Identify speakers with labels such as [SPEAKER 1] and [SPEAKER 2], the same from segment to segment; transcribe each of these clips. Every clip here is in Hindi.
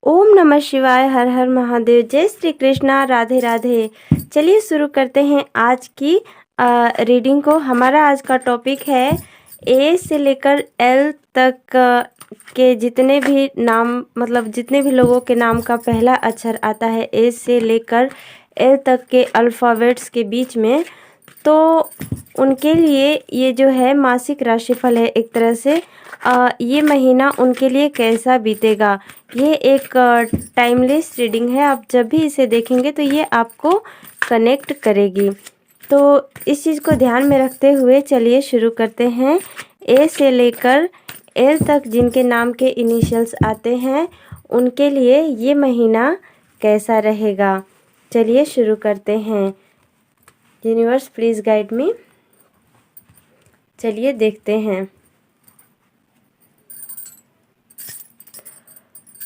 [SPEAKER 1] ओम नमः शिवाय, हर हर महादेव, जय श्री कृष्णा, राधे राधे। चलिए शुरू करते हैं आज की रीडिंग को। हमारा आज का टॉपिक है ए से लेकर एल तक के जितने भी नाम, मतलब जितने भी लोगों के नाम का पहला अक्षर आता है ए से लेकर एल तक के अल्फ़ाबेट्स के बीच में, तो उनके लिए ये जो है मासिक राशिफल है। एक तरह से ये महीना उनके लिए कैसा बीतेगा, ये एक टाइमलेस रीडिंग है। आप जब भी इसे देखेंगे तो ये आपको कनेक्ट करेगी। तो इस चीज़ को ध्यान में रखते हुए चलिए शुरू करते हैं। ए से लेकर एल तक जिनके नाम के इनिशियल्स आते हैं उनके लिए ये महीना कैसा रहेगा, चलिए शुरू करते हैं। Universe please guide me. चलिए देखते हैं।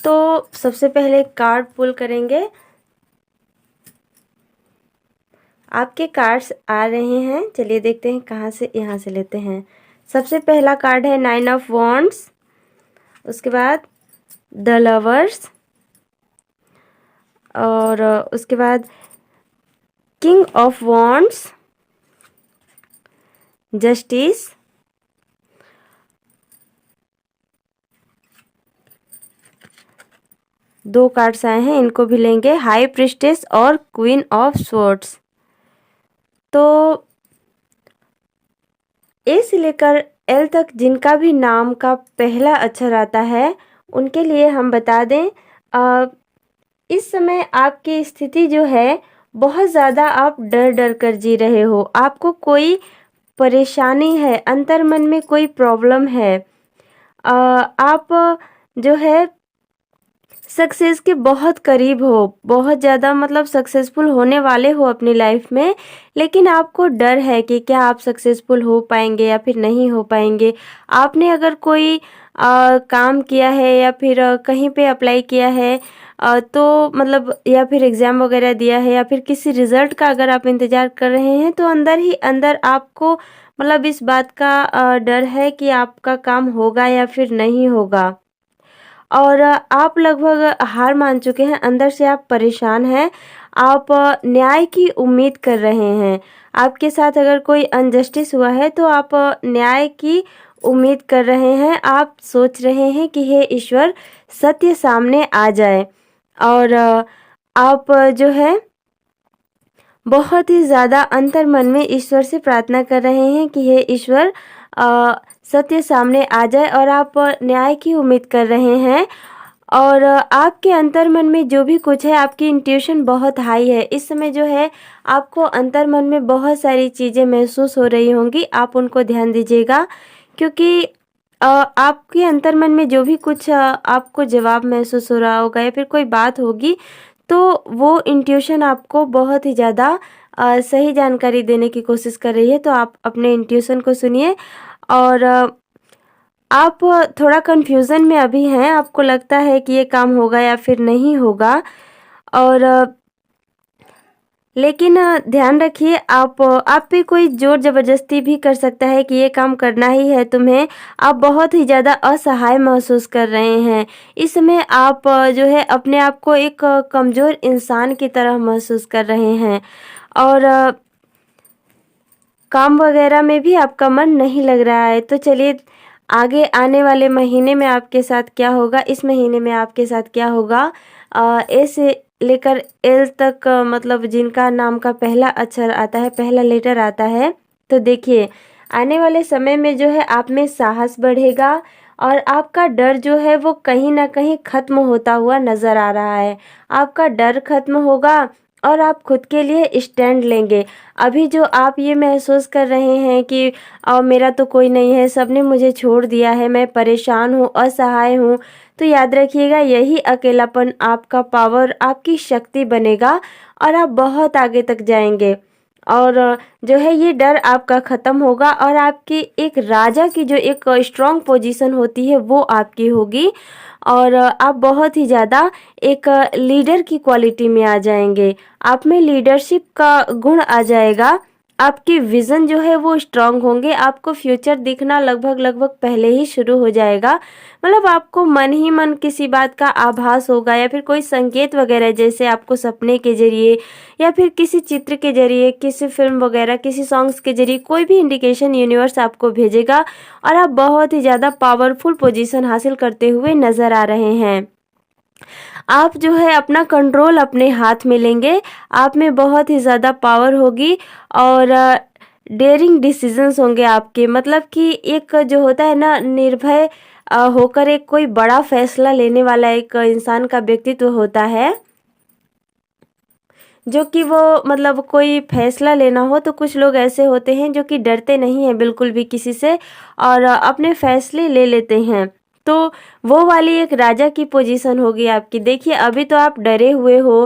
[SPEAKER 1] तो सबसे पहले कार्ड पुल करेंगे। आपके कार्ड्स आ रहे हैं, चलिए देखते हैं कहाँ से। यहाँ से लेते हैं। सबसे पहला कार्ड है 9 ऑफ वॉन्ड्स, उसके बाद द लवर्स, और उसके बाद किंग ऑफ वॉन्ड्स, जस्टिस, दो कार्ड्स आए हैं, इनको भी लेंगे, हाई प्रिस्टेस और क्वीन ऑफ स्वॉर्ड्स। तो ए से लेकर एल तक जिनका भी नाम का पहला अक्षर आता है उनके लिए हम बता दें, इस समय आपकी स्थिति जो है बहुत ज़्यादा आप डर डर कर जी रहे हो। आपको कोई परेशानी है, अंतर्मन में कोई प्रॉब्लम है। आप जो है सक्सेस के बहुत करीब हो, बहुत ज़्यादा मतलब सक्सेसफुल होने वाले हो अपनी लाइफ में, लेकिन आपको डर है कि क्या आप सक्सेसफुल हो पाएंगे या फिर नहीं हो पाएंगे। आपने अगर कोई काम किया है या फिर कहीं पे अप्लाई किया है, तो मतलब या फिर एग्ज़ाम वगैरह दिया है या फिर किसी रिज़ल्ट का अगर आप इंतज़ार कर रहे हैं, तो अंदर ही अंदर आपको मतलब इस बात का डर है कि आपका काम होगा या फिर नहीं होगा। और आप लगभग हार मान चुके हैं, अंदर से आप परेशान हैं। आप न्याय की उम्मीद कर रहे हैं। आपके साथ अगर कोई अनजस्टिस हुआ है तो आप न्याय की उम्मीद कर रहे हैं। आप सोच रहे हैं कि हे ईश्वर, सत्य सामने आ जाए। और आप जो है बहुत ही ज़्यादा अंतर्मन में ईश्वर से प्रार्थना कर रहे हैं कि हे ईश्वर, सत्य सामने आ जाए, और आप न्याय की उम्मीद कर रहे हैं। और आपके अंतर्मन में जो भी कुछ है, आपकी इंट्यूशन बहुत हाई है। इस समय जो है आपको अंतर्मन में बहुत सारी चीज़ें महसूस हो रही होंगी, आप उनको ध्यान दीजिएगा, क्योंकि आपके अंतर्मन में जो भी कुछ आपको जवाब महसूस हो रहा होगा या फिर कोई बात होगी, तो वो इंट्यूशन आपको बहुत ही ज़्यादा सही जानकारी देने की कोशिश कर रही है। तो आप अपने इंट्यूशन को सुनिए। और आप थोड़ा कन्फ्यूज़न में अभी हैं, आपको लगता है कि ये काम होगा या फिर नहीं होगा। और लेकिन ध्यान रखिए, आप पे कोई ज़ोर ज़बरदस्ती भी कर सकता है कि ये काम करना ही है तुम्हें। आप बहुत ही ज़्यादा असहाय महसूस कर रहे हैं। इस समय आप जो है अपने आप को एक कमज़ोर इंसान की तरह महसूस कर रहे हैं। और काम वगैरह में भी आपका मन नहीं लग रहा है। तो चलिए आगे आने वाले महीने में आपके साथ क्या होगा, इस महीने में आपके साथ क्या होगा। ए से लेकर एल तक मतलब जिनका नाम का पहला अक्षर आता है, पहला लेटर आता है, तो देखिए आने वाले समय में जो है आप में साहस बढ़ेगा और आपका डर जो है वो कहीं ना कहीं ख़त्म होता हुआ नज़र आ रहा है। आपका डर ख़त्म होगा और आप खुद के लिए स्टैंड लेंगे। अभी जो आप ये महसूस कर रहे हैं कि मेरा तो कोई नहीं है, सबने मुझे छोड़ दिया है, मैं परेशान हूँ, असहाय हूँ, तो याद रखिएगा यही अकेलापन आपका पावर, आपकी शक्ति बनेगा और आप बहुत आगे तक जाएंगे। और जो है ये डर आपका ख़त्म होगा और आपकी एक राजा की जो एक स्ट्रॉन्ग पोजीशन होती है वो आपकी होगी। और आप बहुत ही ज़्यादा एक लीडर की क्वालिटी में आ जाएंगे। आप में लीडरशिप का गुण आ जाएगा। आपकी विज़न जो है वो स्ट्रांग होंगे, आपको फ्यूचर दिखना लगभग पहले ही शुरू हो जाएगा। मतलब आपको मन ही मन किसी बात का आभास होगा या फिर कोई संकेत वगैरह, जैसे आपको सपने के ज़रिए या फिर किसी चित्र के ज़रिए, किसी फ़िल्म वगैरह, किसी सॉन्ग्स के ज़रिए कोई भी इंडिकेशन यूनिवर्स आपको भेजेगा और आप बहुत ही ज़्यादा पावरफुल पोजीशन हासिल करते हुए नज़र आ रहे हैं। आप जो है अपना कंट्रोल अपने हाथ में लेंगे, आप में बहुत ही ज़्यादा पावर होगी और डेयरिंग डिसीजंस होंगे आपके। मतलब कि एक जो होता है ना, निर्भय होकर एक कोई बड़ा फैसला लेने वाला एक इंसान का व्यक्तित्व होता है, जो कि वो मतलब कोई फैसला लेना हो तो कुछ लोग ऐसे होते हैं जो कि डरते नहीं हैं बिल्कुल भी किसी से और अपने फैसले ले लेते हैं। तो वो वाली एक राजा की पोजीशन होगी आपकी। देखिए अभी तो आप डरे हुए हो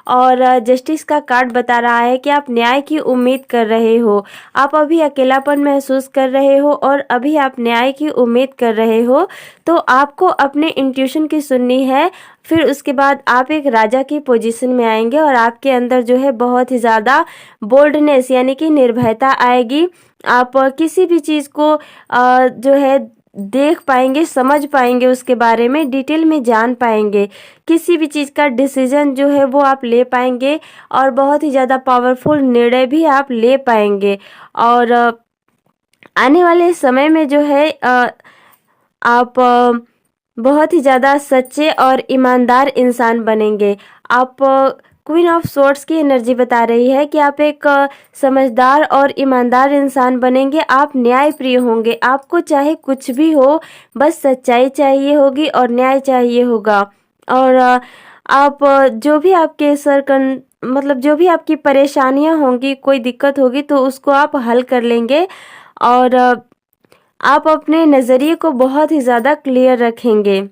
[SPEAKER 1] और जस्टिस का कार्ड बता रहा है कि आप न्याय की उम्मीद कर रहे हो। आप अभी अकेलापन महसूस कर रहे हो और अभी आप न्याय की उम्मीद कर रहे हो। तो आपको अपने इंट्यूशन की सुननी है। फिर उसके बाद आप एक राजा की पोजीशन में आएंगे और आपके अंदर जो है बहुत ही ज़्यादा बोल्डनेस यानी कि निर्भयता आएगी। आप किसी भी चीज़ को जो है देख पाएंगे, समझ पाएंगे, उसके बारे में डिटेल में जान पाएंगे। किसी भी चीज़ का डिसीजन जो है वो आप ले पाएंगे और बहुत ही ज़्यादा पावरफुल निर्णय भी आप ले पाएंगे। और आने वाले समय में जो है आप बहुत ही ज़्यादा सच्चे और ईमानदार इंसान बनेंगे। आप क्वीन ऑफ सोर्ड्स की एनर्जी बता रही है कि आप एक समझदार और ईमानदार इंसान बनेंगे। आप न्यायप्रिय होंगे। आपको चाहे कुछ भी हो, बस सच्चाई चाहिए होगी और न्याय चाहिए होगा। और आप जो भी आपके मतलब जो भी आपकी परेशानियां होंगी, कोई दिक्कत होगी तो उसको आप हल कर लेंगे और आप अपने नज़रिए को बहुत ही ज़्यादा क्लियर रखेंगे।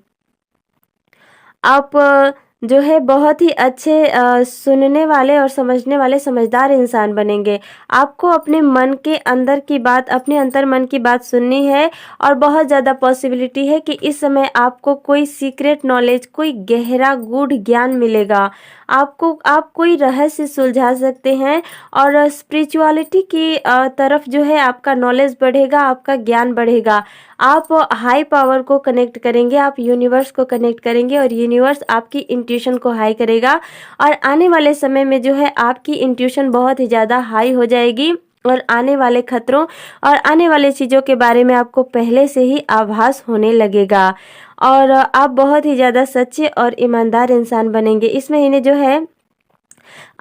[SPEAKER 1] आप जो है बहुत ही अच्छे सुनने वाले और समझने वाले समझदार इंसान बनेंगे। आपको अपने मन के अंदर की बात, अपने अंतर मन की बात सुननी है और बहुत ज़्यादा पॉसिबिलिटी है कि इस समय आपको कोई सीक्रेट नॉलेज, कोई गहरा गूढ़ ज्ञान मिलेगा। आप कोई रहस्य सुलझा सकते हैं और स्पिरिचुअलिटी की तरफ जो है आपका नॉलेज बढ़ेगा, आपका ज्ञान बढ़ेगा। आप हाई पावर को कनेक्ट करेंगे, आप यूनिवर्स को कनेक्ट करेंगे और यूनिवर्स आपकी इंट्यूशन को हाई करेगा। और आने वाले समय में जो है आपकी इंट्यूशन बहुत ही ज़्यादा हाई हो जाएगी और आने वाले खतरों और आने वाले चीज़ों के बारे में आपको पहले से ही आभास होने लगेगा और आप बहुत ही ज़्यादा सच्चे और ईमानदार इंसान बनेंगे। इस महीने जो है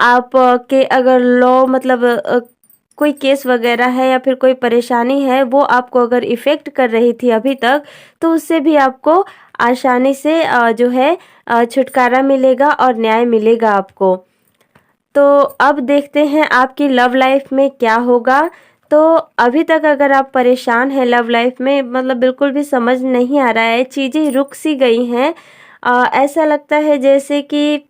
[SPEAKER 1] आप के अगर लॉ मतलब कोई केस वगैरह है या फिर कोई परेशानी है, वो आपको अगर इफ़ेक्ट कर रही थी अभी तक, तो उससे भी आपको आसानी से जो है छुटकारा मिलेगा और न्याय मिलेगा आपको। तो अब देखते हैं आपकी लव लाइफ में क्या होगा। तो अभी तक अगर आप परेशान हैं लव लाइफ में, मतलब बिल्कुल भी समझ नहीं आ रहा है, चीज़ें रुक सी गई हैं, ऐसा लगता है जैसे कि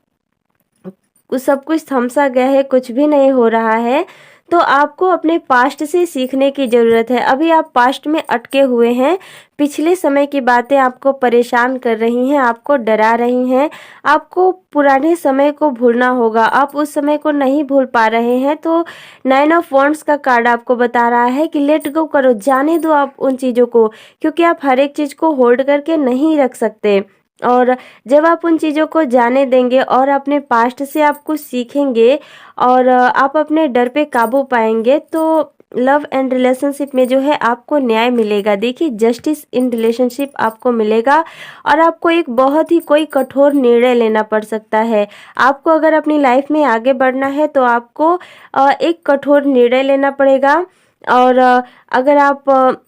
[SPEAKER 1] सब कुछ थम सा गया है, कुछ भी नहीं हो रहा है, तो आपको अपने पास्ट से सीखने की ज़रूरत है। अभी आप पास्ट में अटके हुए हैं, पिछले समय की बातें आपको परेशान कर रही हैं, आपको डरा रही हैं। आपको पुराने समय को भूलना होगा, आप उस समय को नहीं भूल पा रहे हैं। तो 9 ऑफ वॉन्ड्स का कार्ड आपको बता रहा है कि लेट गो करो, जाने दो आप उन चीज़ों को, क्योंकि आप हर एक चीज़ को होल्ड करके नहीं रख सकते। और जब आप उन चीज़ों को जाने देंगे और अपने पास्ट से आप कुछ सीखेंगे और आप अपने डर पे काबू पाएंगे, तो लव एंड रिलेशनशिप में जो है आपको न्याय मिलेगा। देखिए जस्टिस इन रिलेशनशिप आपको मिलेगा और आपको एक बहुत ही कोई कठोर निर्णय लेना पड़ सकता है। आपको अगर अपनी लाइफ में आगे बढ़ना है तो आपको एक कठोर निर्णय लेना पड़ेगा। और अगर आप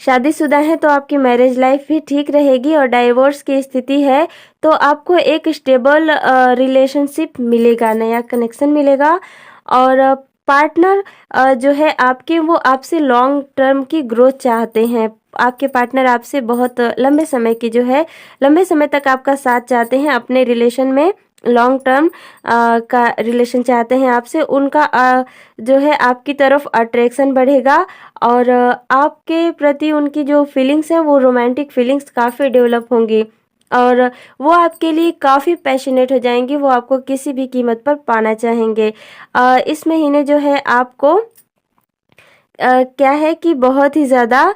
[SPEAKER 1] शादीशुदा है तो आपकी मैरिज लाइफ भी ठीक रहेगी और डाइवोर्स की स्थिति है तो आपको एक स्टेबल रिलेशनशिप मिलेगा, नया कनेक्शन मिलेगा। और पार्टनर जो है आपके, वो आपसे लॉन्ग टर्म की ग्रोथ चाहते हैं। आपके पार्टनर आपसे बहुत लंबे समय की जो है, लंबे समय तक आपका साथ चाहते हैं, अपने रिलेशन में लॉन्ग टर्म का रिलेशन चाहते हैं आपसे। उनका जो है आपकी तरफ अट्रैक्शन बढ़ेगा और आपके प्रति उनकी जो फीलिंग्स हैं वो रोमांटिक फीलिंग्स काफ़ी डेवलप होंगी। और वो आपके लिए काफ़ी पैशनेट हो जाएंगी, वो आपको किसी भी कीमत पर पाना चाहेंगे। इस महीने जो है आपको क्या है कि बहुत ही ज़्यादा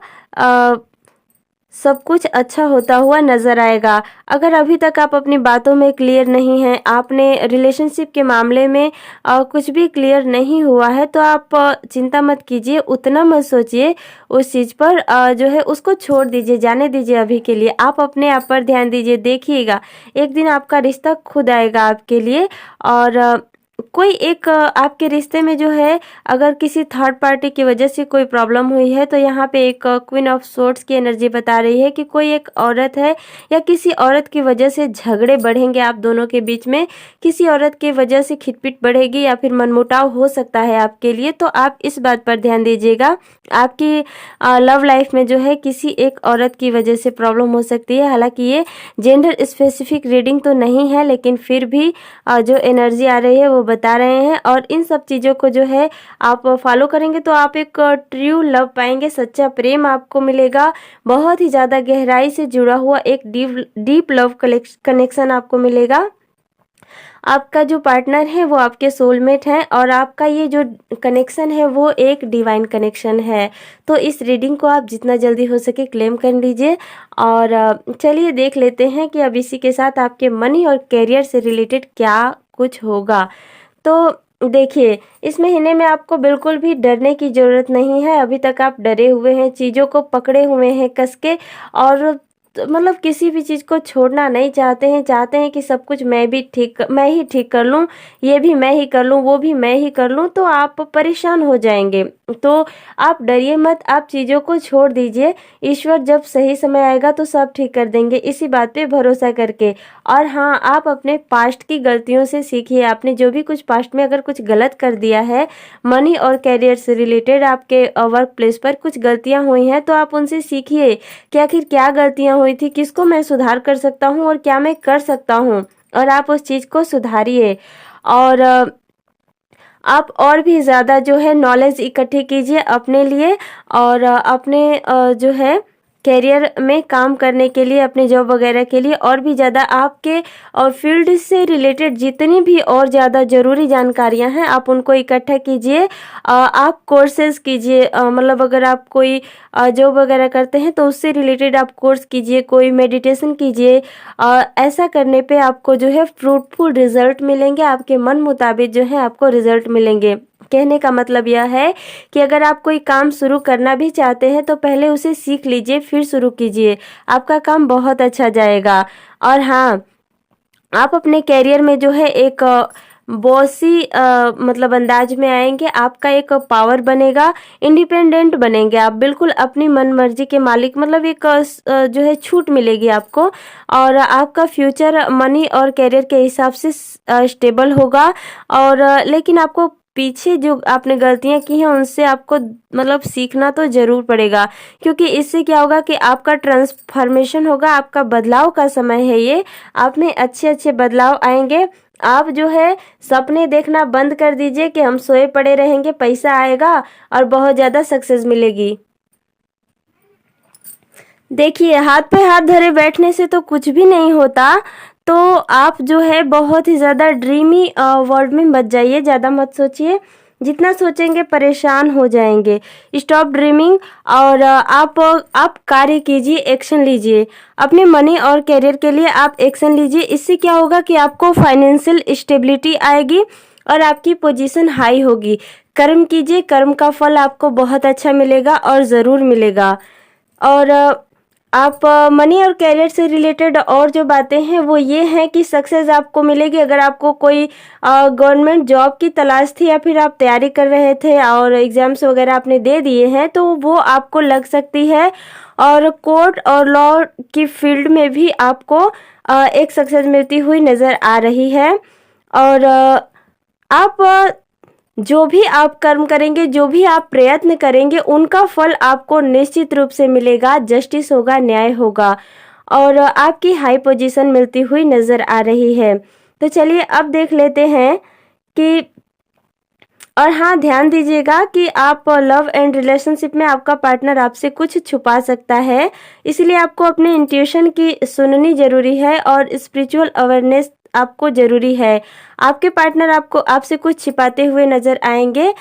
[SPEAKER 1] सब कुछ अच्छा होता हुआ नज़र आएगा। अगर अभी तक आप अपनी बातों में क्लियर नहीं हैं, आपने रिलेशनशिप के मामले में कुछ भी क्लियर नहीं हुआ है, तो आप चिंता मत कीजिए, उतना मत सोचिए उस चीज़ पर। जो है उसको छोड़ दीजिए, जाने दीजिए अभी के लिए। आप अपने आप पर ध्यान दीजिए, देखिएगा एक दिन आपका रिश्ता खुद आएगा आपके लिए। और कोई एक आपके रिश्ते में जो है, अगर किसी थर्ड पार्टी की वजह से कोई प्रॉब्लम हुई है, तो यहाँ पे एक क्वीन ऑफ सोर्ड्स की एनर्जी बता रही है कि कोई एक औरत है या किसी औरत की वजह से झगड़े बढ़ेंगे आप दोनों के बीच में। किसी औरत की वजह से खिटपिट बढ़ेगी या फिर मनमुटाव हो सकता है आपके लिए। तो आप इस बात पर ध्यान दीजिएगा। आपकी लव लाइफ में जो है किसी एक औरत की वजह से प्रॉब्लम हो सकती है। हालांकि ये जेंडर स्पेसिफिक रीडिंग तो नहीं है, लेकिन फिर भी जो एनर्जी आ रही है वो बता रहे हैं। और इन सब चीज़ों को जो है आप फॉलो करेंगे तो आप एक ट्रू लव पाएंगे, सच्चा प्रेम आपको मिलेगा, बहुत ही ज़्यादा गहराई से जुड़ा हुआ एक डीप लव कनेक्शन आपको मिलेगा। आपका जो पार्टनर है वो आपके सोलमेट हैं और आपका ये जो कनेक्शन है वो एक डिवाइन कनेक्शन है। तो इस रीडिंग को आप जितना जल्दी हो सके क्लेम कर लीजिए। और चलिए देख लेते हैं कि अब इसी के साथ आपके मनी और कैरियर से रिलेटेड क्या कुछ होगा। तो देखिए, इस महीने में आपको बिल्कुल भी डरने की ज़रूरत नहीं है। अभी तक आप डरे हुए हैं, चीज़ों को पकड़े हुए हैं कस के, और तो मतलब किसी भी चीज़ को छोड़ना नहीं चाहते हैं। चाहते हैं कि सब कुछ मैं ही ठीक कर लूँ, ये भी मैं ही कर लूँ, वो भी मैं ही कर लूँ, तो आप परेशान हो जाएंगे। तो आप डरिए मत, आप चीज़ों को छोड़ दीजिए। ईश्वर जब सही समय आएगा तो सब ठीक कर देंगे, इसी बात पे भरोसा करके। और हाँ, आप अपने पास्ट की गलतियों से सीखिए। आपने जो भी कुछ पास्ट में अगर कुछ गलत कर दिया है, मनी और कैरियर से रिलेटेड आपके वर्क प्लेस पर कुछ गलतियां हुई हैं, तो आप उनसे सीखिए कि आखिर क्या गलतियां हुई थी, किसको मैं सुधार कर सकता हूँ और क्या मैं कर सकता हूँ, और आप उस चीज़ को सुधारिए। और आप और भी ज़्यादा जो है नॉलेज इकट्ठी कीजिए अपने लिए, और अपने जो है कैरियर में काम करने के लिए, अपने जॉब वगैरह के लिए और भी ज़्यादा आपके और फील्ड से रिलेटेड जितनी भी और ज़्यादा ज़रूरी जानकारियां हैं आप उनको इकट्ठा कीजिए। आप कोर्सेज कीजिए, मतलब अगर आप कोई जॉब वगैरह करते हैं तो उससे रिलेटेड आप कोर्स कीजिए, कोई मेडिटेशन कीजिए। ऐसा करने पे आपको जो है फ्रूटफुल रिजल्ट मिलेंगे, आपके मन मुताबिक जो है आपको रिजल्ट मिलेंगे। कहने का मतलब यह है कि अगर आप कोई काम शुरू करना भी चाहते हैं तो पहले उसे सीख लीजिए, फिर शुरू कीजिए, आपका काम बहुत अच्छा जाएगा। और हाँ, आप अपने कैरियर में जो है एक बॉसी मतलब अंदाज में आएंगे, आपका एक पावर बनेगा, इंडिपेंडेंट बनेंगे आप, बिल्कुल अपनी मन मर्जी के मालिक, मतलब एक जो है छूट मिलेगी आपको। और आपका फ्यूचर मनी और कैरियर के हिसाब से स्टेबल होगा। और लेकिन आपको पीछे जो आपने गलतियां की हैं उनसे आपको मतलब सीखना तो जरूर पड़ेगा, क्योंकि इससे क्या होगा कि आपका ट्रांसफॉर्मेशन होगा, आपका बदलाव का समय है ये। आप में अच्छे अच्छे बदलाव आएंगे। आप जो है सपने देखना बंद कर दीजिए कि हम सोए पड़े रहेंगे, पैसा आएगा और बहुत ज़्यादा सक्सेस मिलेगी। देखिए, हाथ पे हाथ धरे बैठने से तो कुछ भी नहीं होता। तो आप जो है बहुत ही ज़्यादा ड्रीमी वर्ल्ड में मत जाइए, ज़्यादा मत सोचिए, जितना सोचेंगे परेशान हो जाएंगे। स्टॉप ड्रीमिंग और आप कार्य कीजिए, एक्शन लीजिए। अपने मनी और करियर के लिए आप एक्शन लीजिए। इससे क्या होगा कि आपको फाइनेंशियल स्टेबिलिटी आएगी और आपकी पोजीशन हाई होगी। कर्म कीजिए, कर्म का फल आपको बहुत अच्छा मिलेगा और ज़रूर मिलेगा। और आप मनी और कैरियर से रिलेटेड और जो बातें हैं वो ये हैं कि सक्सेस आपको मिलेगी। अगर आपको कोई गवर्नमेंट जॉब की तलाश थी या फिर आप तैयारी कर रहे थे और एग्जाम्स वगैरह आपने दे दिए हैं तो वो आपको लग सकती है। और कोर्ट और लॉ की फील्ड में भी आपको एक सक्सेस मिलती हुई नज़र आ रही है। और आप जो भी आप कर्म करेंगे, जो भी आप प्रयत्न करेंगे, उनका फल आपको निश्चित रूप से मिलेगा, जस्टिस होगा, न्याय होगा और आपकी हाई पोजीशन मिलती हुई नज़र आ रही है। तो चलिए अब देख लेते हैं कि और हाँ, ध्यान दीजिएगा कि आप लव एंड रिलेशनशिप में आपका पार्टनर आपसे कुछ छुपा सकता है, इसलिए आपको अपने इंट्यूशन की सुननी ज़रूरी है और स्पिरिचुअल अवेयरनेस आपको ज़रूरी है। आपके पार्टनर आपको आपसे कुछ छिपाते हुए नज़र आएंगे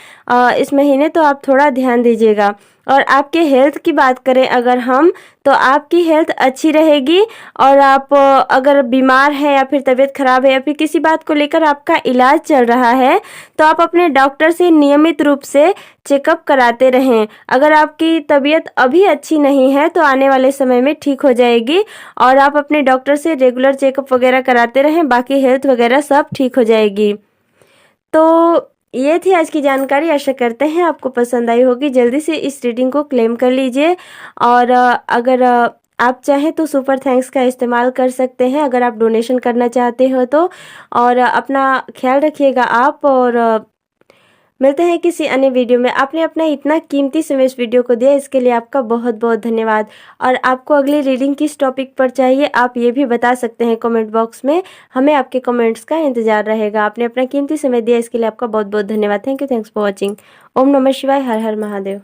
[SPEAKER 1] इस महीने, तो आप थोड़ा ध्यान दीजिएगा। और आपके हेल्थ की बात करें अगर हम, तो आपकी हेल्थ अच्छी रहेगी। और आप अगर बीमार हैं या फिर तबीयत खराब है या फिर किसी बात को लेकर आपका इलाज चल रहा है, तो आप अपने डॉक्टर से नियमित रूप से चेकअप कराते रहें। अगर आपकी तबीयत अभी अच्छी नहीं है तो आने वाले समय में ठीक हो जाएगी, और आप अपने डॉक्टर से रेगुलर चेकअप वगैरह कराते रहें, बाकी हेल्थ वगैरह सब ठीक हो जाएगी। तो ये थी आज की जानकारी, आशा करते हैं आपको पसंद आई होगी। जल्दी से इस रीडिंग को क्लेम कर लीजिए, और अगर आप चाहें तो सुपर थैंक्स का इस्तेमाल कर सकते हैं अगर आप डोनेशन करना चाहते हो तो। और अपना ख्याल रखिएगा आप, और मिलते हैं किसी अन्य वीडियो में। आपने अपना इतना कीमती समय इस वीडियो को दिया, इसके लिए आपका बहुत बहुत धन्यवाद। और आपको अगली रीडिंग किस टॉपिक पर चाहिए आप ये भी बता सकते हैं कमेंट बॉक्स में, हमें आपके कमेंट्स का इंतजार रहेगा। आपने अपना कीमती समय दिया, इसके लिए आपका बहुत बहुत धन्यवाद। Thank you, thanks for watching. ओम नमः शिवाय, हर हर महादेव।